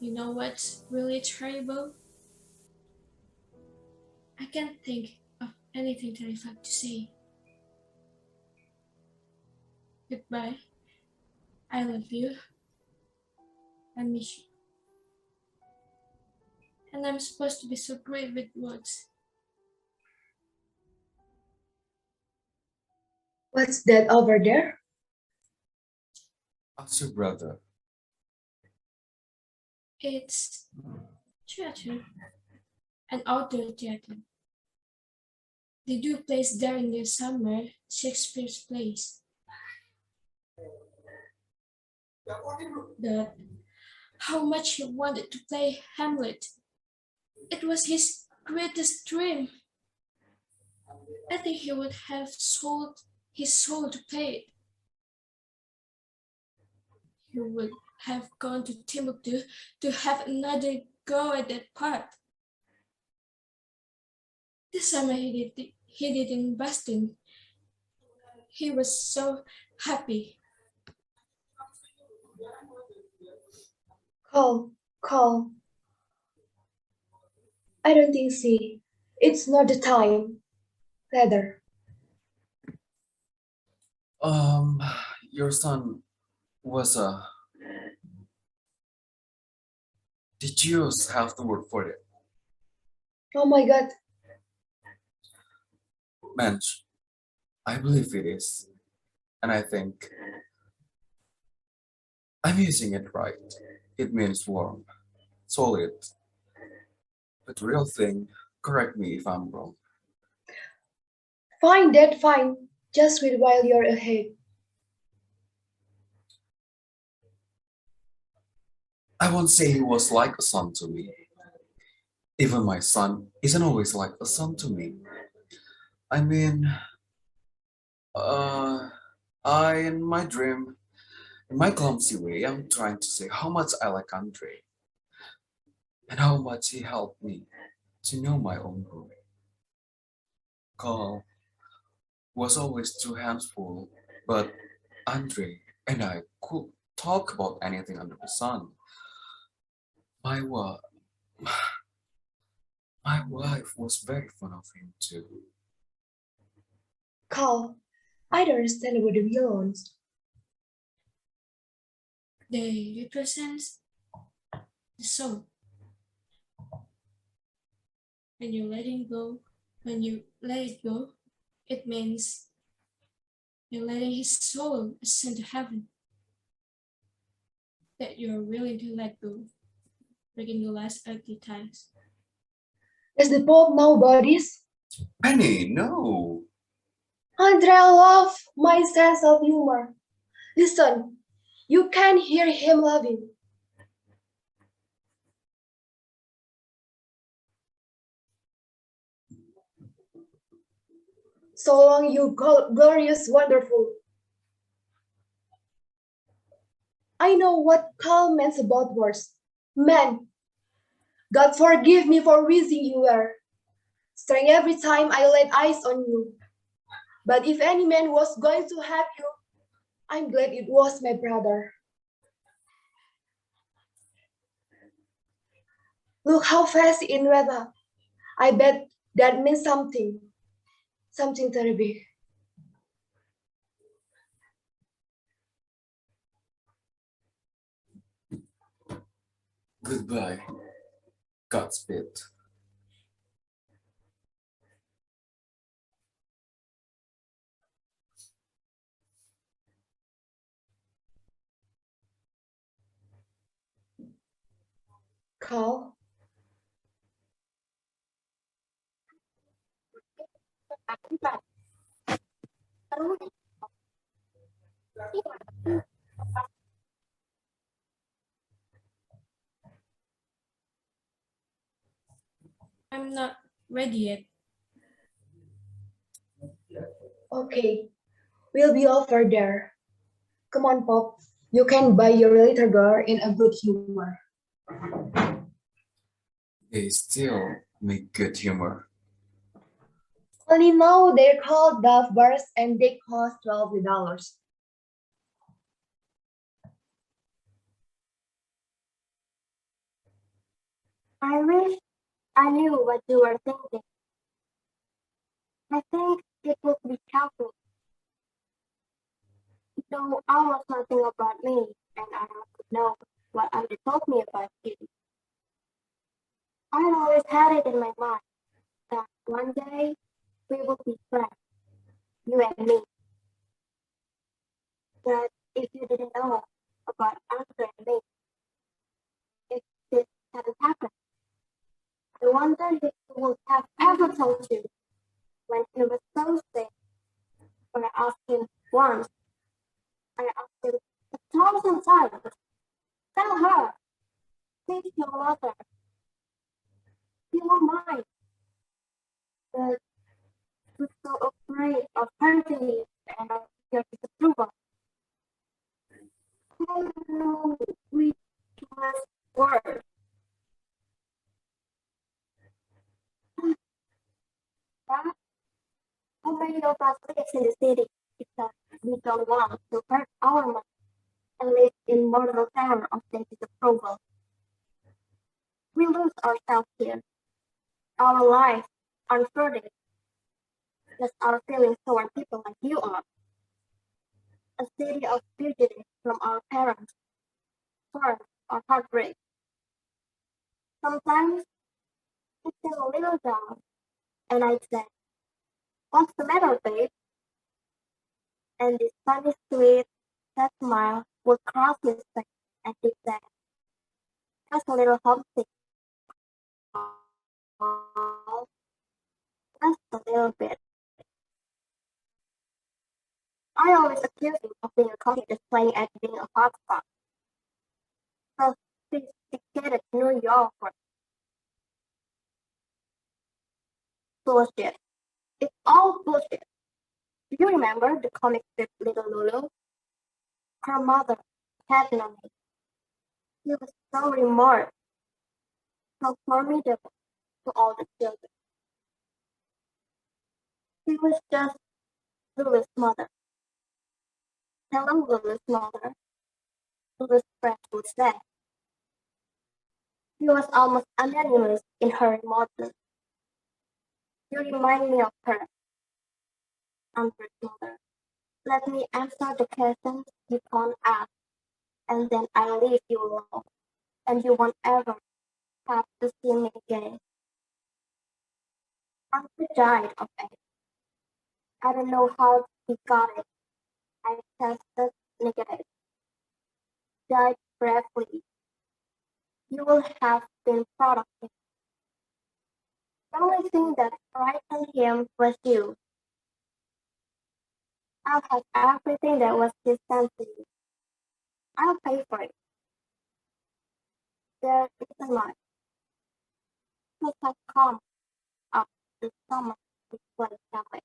You know what's really terrible? I can't think of anything that I'd like to say. Goodbye. I love you. I miss you. And I'm supposed to be so great with words. What's that over there? How's your brother? It's theater, an outdoor theater. They do plays there in the summer, Shakespeare's plays. That how much he wanted to play Hamlet. It was his greatest dream. I think he would have sold his soul to play it. He would have gone to Timbuktu to have another go at that part. This summer he did in Boston. He was so happy. Call. I don't think see. It's not the time. Rather, Your son was a. Did you have the word for it? oh my God, Mensch. I believe it is. And I think I'm using it right. It means warm, solid. But the real thing, correct me if I'm wrong. fine, Dad, fine. Just wait while you're ahead. I won't say he was like a son to me. Even my son isn't always like a son to me. I mean, uh, in my dream, in my clumsy way, I'm trying to say how much I like Andre and how much he helped me to know my own boy. Carl was always two hands full, but Andre and I could talk about anything under the sun. My wa- my wife was very fond of him too. Call. I don't understand about the violence. They represent the soul. When you let it go, when you let it go, it means you're letting his soul ascend to heaven. That you're willing to let go, breaking the last earthly ties. Does the Pope know about this? Penny, no. Andrea love my sense of humor. Listen, you can hear him laughing. So long, you glorious, wonderful. I know what Carl meant about words. Man, God forgive me for wishing you were. Staring every time I laid eyes on you. But if any man was going to have you, I'm glad it was my brother. Look how fast in weather. I bet that means something. Something terrible. Goodbye. Godspeed. Carl? I'm not ready yet. Okay, we'll be over there. Come on, Pop. You can buy your little girl in a good humor. They still make good humor. Only now they're called Dove bars and they cost $12. I wish I knew what you were thinking. I think it would be helpful to know almost nothing about me, and I could know what Andy told me about you. I always had it in my mind that one day we would be friends, you and me. But if you didn't know about Andrew and me, if this hadn't happened, I wonder if he would have ever told you when he was so sick. When I asked him once, I asked him 1,000 times, tell her, please your mother, you are mine. But he was so afraid of hurting you and of your disapproval. I don't know which was worse. But how many of us live in the city because we don't want to hurt our mother and live in mortal terror of their disapproval? We lose ourselves here. Our lives unfolding just our feelings toward people like you are. A city of fugitives from our parents, sorrow or heartbreak. Sometimes I feel a little down and I'd say, what's the matter, babe? And this funny sweet that smile would cross his face and he'd say, just a little homesick. Just a little bit. I always accuse him of being a cocky just playing at being a hotspot. So sophisticated New York for bullshit. It's all bullshit. Do you remember the comic strip Little Lulu? Her mother had no name. She was so remote, so formidable to all the children. She was just Lulu's mother. Hello, Lulu's mother, Lulu's friends would say. She was almost anonymous in her remoteness. You remind me of her, Andrew's mother. Let me answer the questions you can't ask, and then I'll leave you alone, and you won't ever have to see me again. Andrew died of AIDS. I don't know how he got it. I tested negative. Died bravely. You will have been proud of him. The only thing that frightened him was you. I'll have everything that was his sent to you. I'll pay for it. There isn't much. Must have come up this summer with one family.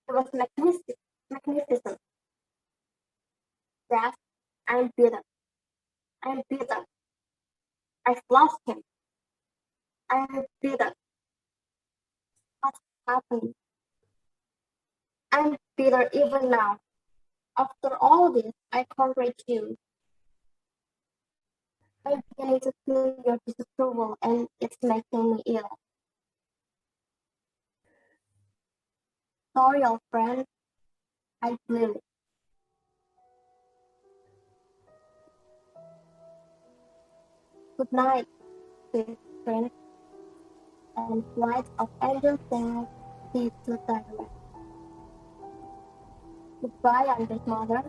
It was magnificent. Magnificent. Yes, I'm bitter. I'm bitter. I've lost him. I'm bitter. What's happening? I'm bitter even now. After all this, I encourage you. I'm beginning to feel your disapproval and it's making me ill. Sorry, old friend. I blew it. Good night, sweet friend. And flights of angels sing peace to direct. Goodbye, Andrew's mother.